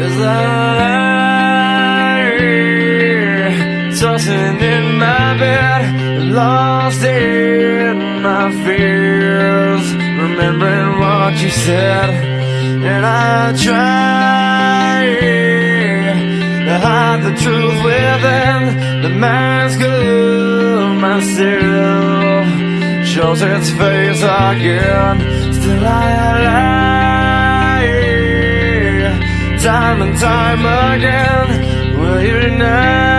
as I lie, tossing in my bed, lost in my fears, remembering what you said. And I try to hide the truth within the mask of myself, shows its face again. Still I lie, time and time again. Will you now?